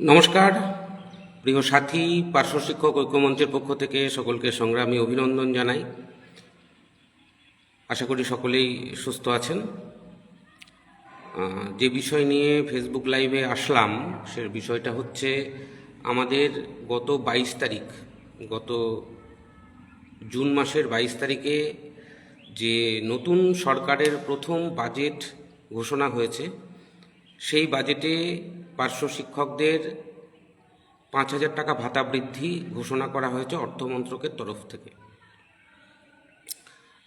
নমস্কার প্রিয় সাথী, পার্শ্ব শিক্ষক ঐক্যমঞ্চের পক্ষ থেকে সকলকে সংগ্রামী অভিনন্দন জানাই। আশা করি সকলেই সুস্থ আছেন। যে বিষয় নিয়ে ফেসবুক লাইভে আসলাম সে বিষয়টা হচ্ছে আমাদের গত 22 তারিখ, গত জুন মাসের 22 তারিখে যে নতুন সরকারের প্রথম বাজেট ঘোষণা হয়েছে, সেই বাজেটে পার্শ্ব শিক্ষকদের 5,000 টাকা ভাতা বৃদ্ধি ঘোষণা করা হয়েছে অর্থমন্ত্রকের তরফ থেকে।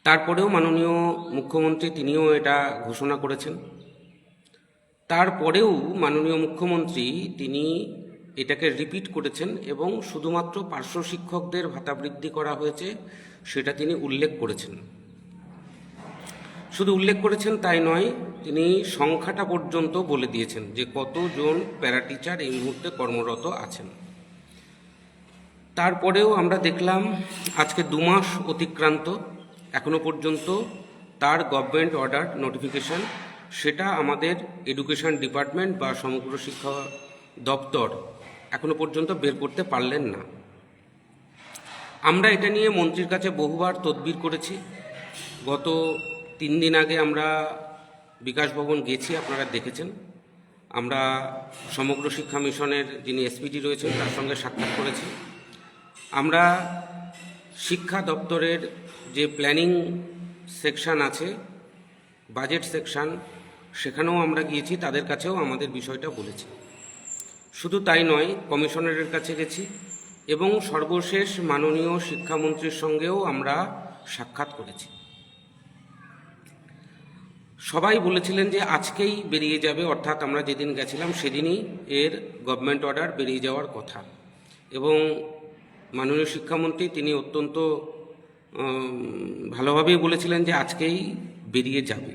তারপরেও মাননীয় মুখ্যমন্ত্রী তিনিও এটা ঘোষণা করেছেন। তারপরেও মাননীয় মুখ্যমন্ত্রী তিনি এটাকে রিপিট করেছেন এবং শুধুমাত্র পার্শ্ব শিক্ষকদের ভাতা বৃদ্ধি করা হয়েছে সেটা তিনি উল্লেখ করেছেন। শুধু উল্লেখ করেছেন তাই নয়, তিনি সংখ্যাটা পর্যন্ত বলে দিয়েছেন যে কতজন প্যারা টিচার এই মুহূর্তে কর্মরত আছেন। তারপরেও আমরা দেখলাম আজকে 2 মাস অতিক্রান্ত, এখনো পর্যন্ত তার গভর্নমেন্ট অর্ডার নোটিফিকেশন সেটা আমাদের এডুকেশন ডিপার্টমেন্ট বা সমগ্র শিক্ষা দপ্তর এখনো পর্যন্ত বের করতে পারলেন না। আমরা এটা নিয়ে মন্ত্রীর কাছে বহুবার তদবির করেছি। গত 3 দিন আগে আমরা বিকাশ ভবন গেছি, আপনারা দেখেছেন। আমরা সমগ্র শিক্ষা মিশনের যিনি এসপিডি রয়েছেন তার সঙ্গে সাক্ষাৎ করেছি। আমরা শিক্ষা দপ্তরের যে প্ল্যানিং সেকশন আছে, বাজেট সেকশন, সেখানেও আমরা গিয়েছি, তাদের কাছেও আমাদের বিষয়টা বলেছি। শুধু তাই নয়, কমিশনারের কাছে গেছি এবং সর্বশেষ মাননীয় শিক্ষামন্ত্রীর সঙ্গেও আমরা সাক্ষাৎ করেছি। সবাই বলেছিলেন যে আজকেই বেরিয়ে যাবে, অর্থাৎ আমরা যেদিন গেছিলাম সেদিনই এর গভর্নমেন্ট অর্ডার বেরিয়ে যাওয়ার কথা। এবং মাননীয় শিক্ষামন্ত্রী তিনি অত্যন্ত ভালোভাবেই বলেছিলেন যে আজকেই বেরিয়ে যাবে।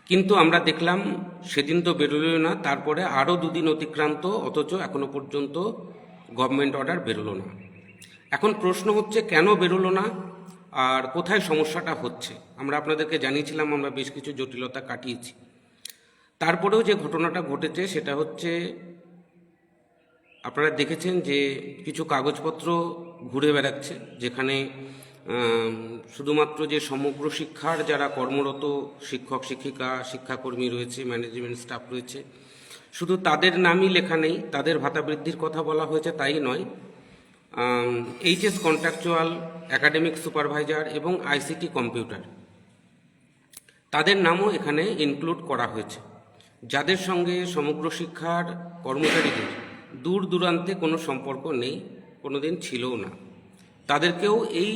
কিন্তু আমরা দেখলাম সেদিন তো বেরোলো না, তারপরে আরও 2 দিন অতিক্রান্ত, অথচ এখনো পর্যন্ত গভর্নমেন্ট অর্ডার বেরোলো না। এখন প্রশ্ন হচ্ছে কেন বেরোলো না আর কোথায় সমস্যাটা হচ্ছে। আমরা আপনাদেরকে জানিয়েছিলাম আমরা বেশ কিছু জটিলতা কাটিয়েছি। তারপরেও যে ঘটনাটা ঘটেছে সেটা হচ্ছে, আপনারা দেখেছেন যে কিছু কাগজপত্র ঘুরে বেড়াচ্ছে, যেখানে শুধুমাত্র যে সমগ্র শিক্ষার যারা কর্মরত শিক্ষক শিক্ষিকা শিক্ষাকর্মী রয়েছে, ম্যানেজমেন্ট স্টাফ রয়েছে, শুধু তাদের নামই লেখা নেই। তাদের ভাতা বৃদ্ধির কথা বলা হয়েছে তাই নয়, এইচএস কন্ট্রাকচুয়াল, একাডেমিক সুপারভাইজার এবং আইসিটি কম্পিউটার, তাদের নামও এখানে ইনক্লুড করা হয়েছে, যাদের সঙ্গে সমগ্র শিক্ষার কর্মচারীদের দূর দূরান্তে কোনো সম্পর্ক নেই, কোনোদিন ছিলও না, তাদেরকেও এই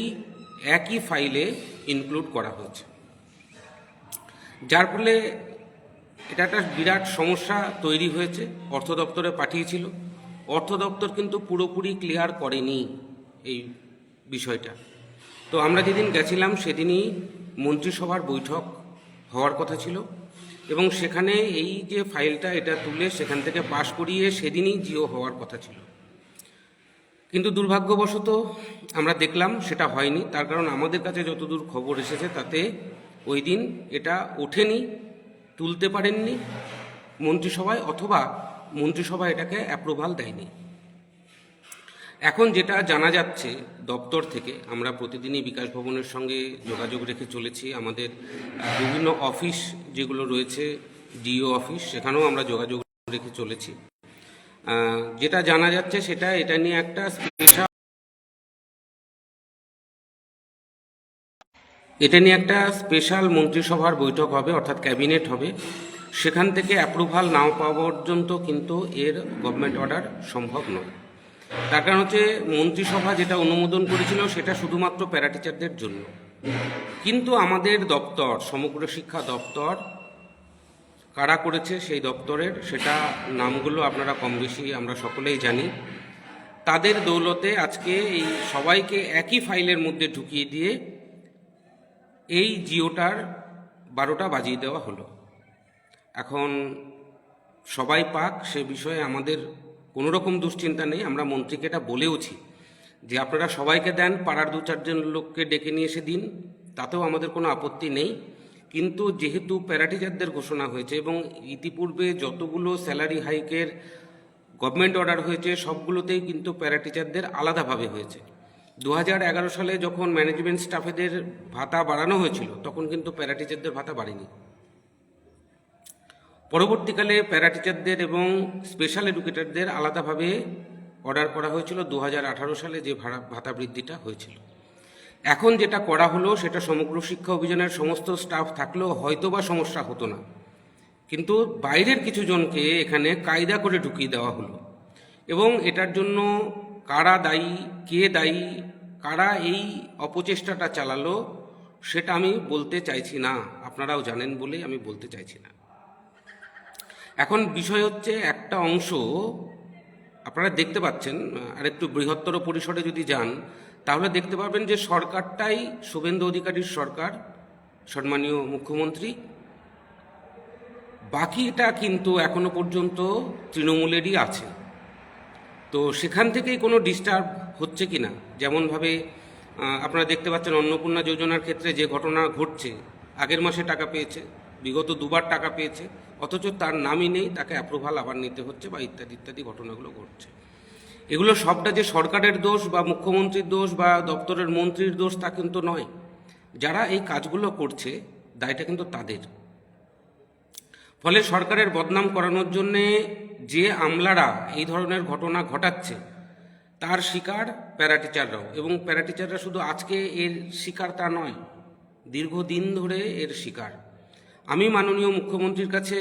একই ফাইলে ইনক্লুড করা হয়েছে। যার ফলে এটা একটা বিরাট সমস্যা তৈরি হয়েছে। অর্থ দপ্তরে পাঠিয়েছিল, অর্থ দপ্তর কিন্তু পুরোপুরি ক্লিয়ার করেনি এই বিষয়টা। তো আমরা যেদিন গেছিলাম সেদিনই মন্ত্রিসভার বৈঠক হওয়ার কথা ছিল এবং সেখানে এই যে ফাইলটা এটা তুলে সেখান থেকে পাশ করিয়ে সেদিনই জিও হওয়ার কথা ছিল। কিন্তু দুর্ভাগ্যবশত আমরা দেখলাম সেটা হয়নি। তার কারণ আমাদের কাছে যতদূর খবর এসেছে তাতে ওই দিন এটা ওঠেনি, তুলতে পারেননি মন্ত্রিসভায়, অথবা মন্ত্রিসভা এটাকে অ্যাপ্রুভাল দেয়নি। এখন যেটা জানা যাচ্ছে দপ্তর থেকে, আমরা প্রতিদিনই বিকাশ ভবনের সঙ্গে যোগাযোগ রেখে চলেছি, আমাদের বিভিন্ন অফিস যেগুলো রয়েছে, ডিও অফিস, সেখানেও আমরা যোগাযোগ রেখে চলেছি। যেটা জানা যাচ্ছে সেটা এটা নিয়ে একটা স্পেশাল মন্ত্রিসভার বৈঠক হবে, অর্থাৎ ক্যাবিনেট হবে। সেখান থেকে অ্যাপ্রুভাল নাও পাওয়া পর্যন্ত কিন্তু এর গভর্নমেন্ট অর্ডার সম্ভব নয়। তার কারণ হচ্ছে মন্ত্রিসভা যেটা অনুমোদন করেছিল সেটা শুধুমাত্র প্যারা টিচারদের জন্য, কিন্তু আমাদের দপ্তর সমগ্র শিক্ষা দপ্তর কারা করেছে সেই দপ্তরের, সেটা নামগুলো আপনারা কম বেশি আমরা সকলেই জানি। তাদের দৌলতে আজকে এই সবাইকে একই ফাইলের মধ্যে ঢুকিয়ে দিয়ে এই জিওটার 12টা বাজিয়ে দেওয়া হলো। এখন সবাই পাক, সে বিষয়ে আমাদের কোনো রকম দুশ্চিন্তা নেই। আমরা মন্ত্রীকে এটা বলেওছি যে আপনারা সবাইকে দেন, পাড়ার 2-4 জন লোককে ডেকে নিয়ে এসে দিন, তাতেও আমাদের কোনো আপত্তি নেই, কিন্তু যেহেতু প্যারাটিচারদের ঘোষণা হয়েছে এবং ইতিপূর্বে যতগুলো স্যালারি হাইকের গভর্নমেন্ট অর্ডার হয়েছে সবগুলোতেই কিন্তু প্যারাটিচারদের আলাদাভাবে হয়েছে। 2011 সালে যখন ম্যানেজমেন্ট স্টাফেদের ভাতা বাড়ানো হয়েছিল তখন কিন্তু প্যারাটিচারদের ভাতা বাড়েনি। পরবর্তীকালে প্যারাটিচারদের এবং স্পেশাল এডুকেটরদের আলাদাভাবে অর্ডার করা হয়েছিল 2018 সালে যে ভাতা বৃদ্ধিটা হয়েছিল। এখন যেটা করা হলো সেটা সমগ্র শিক্ষা অভিযানের সমস্ত স্টাফ থাকলেও হয়তোবা সমস্যা হতো না, কিন্তু বাইরের কিছু জনকে এখানে কায়দা করে ঢুকিয়ে দেওয়া হলো। এবং এটার জন্য কারা দায়ী, কে দায়ী, কারা এই অপচেষ্টাটা চালালো সেটা আমি বলতে চাইছি না, আপনারাও জানেন বলেই আমি বলতে চাইছি না। এখন বিষয় হচ্ছে একটা অংশ আপনারা দেখতে পাচ্ছেন, আর একটু বৃহত্তর পরিসরে যদি যান তাহলে দেখতে পাবেন যে সরকারটাই শুভেন্দু অধিকারীর সরকার, সম্মানীয় মুখ্যমন্ত্রী, বাকিটা কিন্তু এখনো পর্যন্ত তৃণমূলেরই আছে। তো সেখান থেকেই কোনো ডিস্টার্ব হচ্ছে কি না, যেমনভাবে আপনারা দেখতে পাচ্ছেন অন্নপূর্ণা যোজনার ক্ষেত্রে যে ঘটনা ঘটছে, আগের মাসে টাকা পেয়েছে, বিগত দুবার টাকা পেয়েছে, অথচ তার নামই নেই, তাকে অ্যাপ্রুভাল আবার নিতে হচ্ছে বা ইত্যাদি ইত্যাদি ঘটনাগুলো ঘটছে। এগুলো সবটা যে সরকারের দোষ বা মুখ্যমন্ত্রীর দোষ বা দপ্তরের মন্ত্রীর দোষ তা কিন্তু নয়। যারা এই কাজগুলো করছে দায়টা কিন্তু তাদের। ফলে সরকারের বদনাম করানোর জন্যে যে আমলারা এই ধরনের ঘটনা ঘটাচ্ছে তার শিকার প্যারাটিচাররাও, এবং প্যারাটিচাররা শুধু আজকে এর শিকার তা নয়, দীর্ঘদিন ধরে এর শিকার। আমি মাননীয় মুখ্যমন্ত্রীর কাছে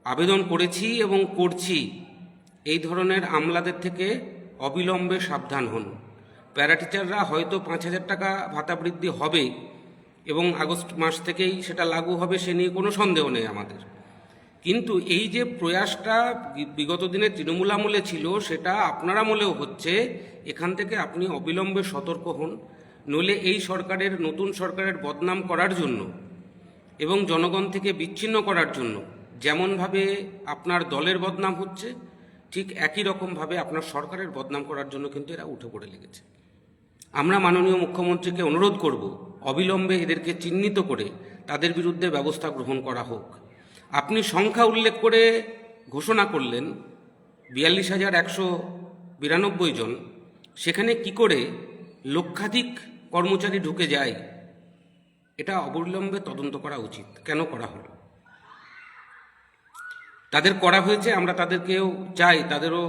আবেদন করেছি এবং করছি, এই ধরনের আমলাদের থেকে অবিলম্বে সাবধান হন। প্যারাটিচাররা হয়তো 5,000 টাকা ভাতা বৃদ্ধি হবে এবং আগস্ট মাস থেকেই সেটা লাগু হবে, সে নিয়ে কোনো সন্দেহ নেই আমাদের, কিন্তু এই যে প্রয়াসটা বিগত দিনে তৃণমূল আমলে ছিল সেটা আপনার আমলেও হচ্ছে। এখান থেকে আপনি অবিলম্বে সতর্ক হন, নইলে এই সরকারের, নতুন সরকারের বদনাম করার জন্য এবং জনগণ থেকে বিচ্ছিন্ন করার জন্য যেমনভাবে আপনার দলের বদনাম হচ্ছে, ঠিক একই রকমভাবে আপনার সরকারের বদনাম করার জন্য কিন্তু এরা উঠে পড়ে লেগেছে। আমরা মাননীয় মুখ্যমন্ত্রীকে অনুরোধ করব অবিলম্বে এদেরকে চিহ্নিত করে তাদের বিরুদ্ধে ব্যবস্থা গ্রহণ করা হোক। আপনি সংখ্যা উল্লেখ করে ঘোষণা করলেন 42,192 জন, সেখানে কি করে লক্ষাধিক কর্মচারী ঢুকে যায়, এটা অবিলম্বে তদন্ত করা উচিত। কেন করা হলো? তাদের করা হয়েছে, আমরা তাদেরকেও চাই, তাদেরও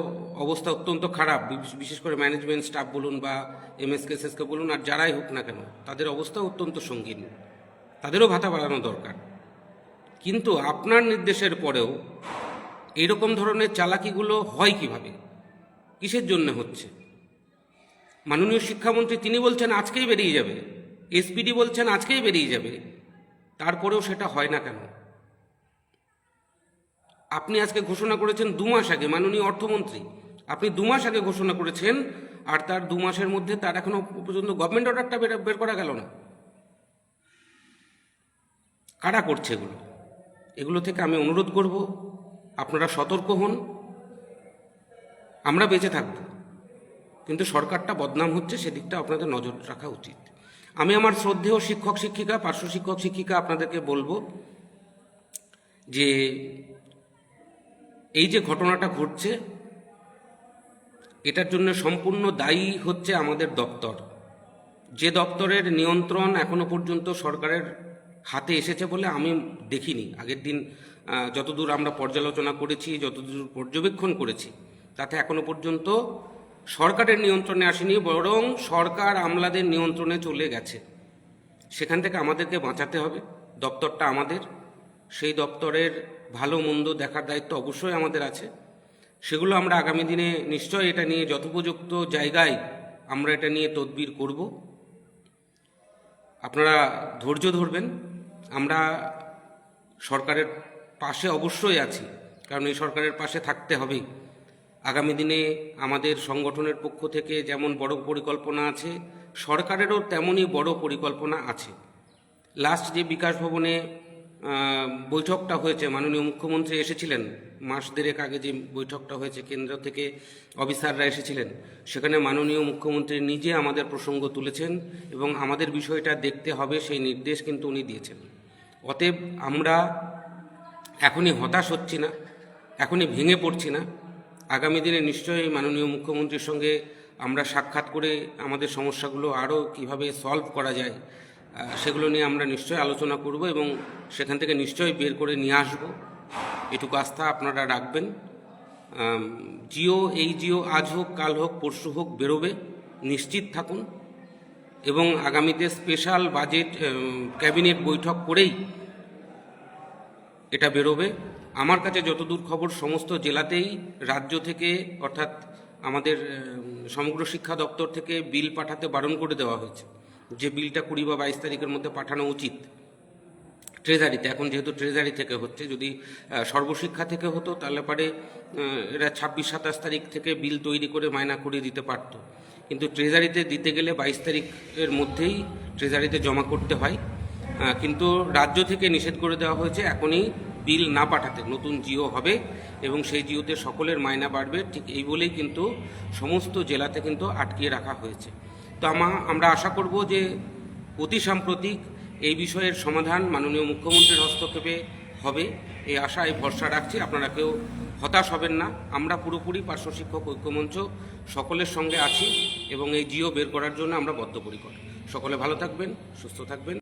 অবস্থা অত্যন্ত খারাপ, বিশেষ করে ম্যানেজমেন্ট স্টাফ বলুন বা এমএসকে বলুন, আর যারাই হোক না কেন তাদের অবস্থা অত্যন্ত সঙ্গীন, তাদেরও ভাতা বাড়ানো দরকার। কিন্তু আপনার নির্দেশের পরেও এরকম ধরনের চালাকিগুলো হয় কিভাবে, কিসের জন্য হচ্ছে? মাননীয় শিক্ষামন্ত্রী তিনি বলছেন আজকেই বেরিয়ে যাবে, এসপিডি বলছেন আজকেই বেরিয়ে যাবে, তারপরেও সেটা হয় না কেন? আপনি আজকে ঘোষণা করেছেন 2 মাস আগে, মাননীয় অর্থমন্ত্রী আপনি 2 মাস আগে ঘোষণা করেছেন, আর তার 2 মাসের মধ্যে তার এখনো পর্যন্ত গভর্নমেন্ট অর্ডারটা বের করা গেল না। কারা করছে এগুলো? এগুলো থেকে আমি অনুরোধ করব আপনারা সতর্ক হন। আমরা বেঁচে থাকব, কিন্তু সরকারটা বদনাম হচ্ছে সেদিকটা আপনাদের নজর রাখা উচিত। আমি আমার শ্রদ্ধেয় শিক্ষক শিক্ষিকা, পার্শ্ব শিক্ষক শিক্ষিকা আপনাদেরকে বলবো যে এই যে ঘটনাটা ঘটছে এটার জন্য সম্পূর্ণ দায়ী হচ্ছে আমাদের দপ্তর, যে দপ্তরের নিয়ন্ত্রণ এখনো পর্যন্ত সরকারের হাতে এসেছে বলে আমি দেখিনি। আগের দিন যতদূর আমরা পর্যালোচনা করেছি, যতদূর পর্যবেক্ষণ করেছি, তাতে এখনো পর্যন্ত সরকারের নিয়ন্ত্রণে আসেনি, বরং সরকার আমলাদের নিয়ন্ত্রণে চলে গেছে। সেখান থেকে আমাদেরকে বাঁচাতে হবে, দপ্তরটা আমাদের, সেই দপ্তরের ভালো মন্দ দেখার দায়িত্ব অবশ্যই আমাদের আছে। সেগুলো আমরা আগামী দিনে নিশ্চয়ই এটা নিয়ে যথোপযুক্ত জায়গায় আমরা এটা নিয়ে তদবির করব। আপনারা ধৈর্য ধরবেন, আমরা সরকারের পাশে অবশ্যই আছি, কারণ এই সরকারের পাশে থাকতে হবে। আগামী দিনে আমাদের সংগঠনের পক্ষ থেকে যেমন বড় পরিকল্পনা আছে, সরকারেরও তেমনই বড় পরিকল্পনা আছে। লাস্ট যে বিকাশ ভবনে বৈঠকটা হয়েছে, মাননীয় মুখ্যমন্ত্রী এসেছিলেন, মাস দেড়েক আগে যে বৈঠকটা হয়েছে, কেন্দ্র থেকে অফিসাররা এসেছিলেন, সেখানে মাননীয় মুখ্যমন্ত্রী নিজে আমাদের প্রসঙ্গ তুলেছেন এবং আমাদের বিষয়টা দেখতে হবে সেই নির্দেশ কিন্তু উনি দিয়েছেন। অতএব আমরা এখনই হতাশ হচ্ছি না, এখনই ভেঙে পড়ছি না। আগামী দিনে নিশ্চয়ই মাননীয় মুখ্যমন্ত্রীর সঙ্গে আমরা সাক্ষাৎ করে আমাদের সমস্যাগুলো আরও কীভাবে সলভ করা যায় সেগুলো নিয়ে আমরা নিশ্চয়ই আলোচনা করব এবং সেখান থেকে নিশ্চয়ই বের করে নিয়ে আসব, এটুকু আস্থা আপনারা রাখবেন। এই জিও আজ হোক কাল হোক পরশু হোক বেরোবে, নিশ্চিত থাকুন। এবং আগামীতে স্পেশাল বাজেট ক্যাবিনেট বৈঠক করেই এটা বেরোবে। আমার কাছে যতদূর খবর সমস্ত জেলাতেই রাজ্য থেকে অর্থাৎ আমাদের সমগ্র শিক্ষা দপ্তর থেকে বিল পাঠাতে বারণ করে দেওয়া হয়েছে, যে বিলটা 20 বা 22 তারিখের মধ্যে পাঠানো উচিত ট্রেজারিতে। এখন যেহেতু ট্রেজারি থেকে হচ্ছে, যদি সর্বশিক্ষা থেকে হতো তাহলে পরে এরা 26-27 তারিখ থেকে বিল তৈরি করে মাইনা করে দিতে পারত, কিন্তু ট্রেজারিতে দিতে গেলে 22 তারিখের মধ্যেই ট্রেজারিতে জমা করতে হয়। কিন্তু রাজ্য থেকে নিষেধ করে দেওয়া হয়েছে এখনই বিল না পাঠাতে। নতুন জিও হবে এবং সেই জিওতে সকলের মাইনা বাড়বে, ঠিক এই বলেই কিন্তু সমস্ত জেলাতে কিন্তু আটকিয়ে রাখা হয়েছে। তো আমরা আশা করব যে অতি সাম্প্রতিক এই বিষয়ের সমাধান মাননীয় মুখ্যমন্ত্রীর হস্তক্ষেপে হবে, এই আশা এই ভরসা রাখছি। আপনারা কেউ হতাশ হবেন না, আমরা পুরোপুরি পার্শ্ব শিক্ষক ঐক্যমঞ্চ সকলের সঙ্গে আছি এবং এই জিও বের করার জন্য আমরা বদ্ধপরিকর। সকলে ভালো থাকবেন, সুস্থ থাকবেন।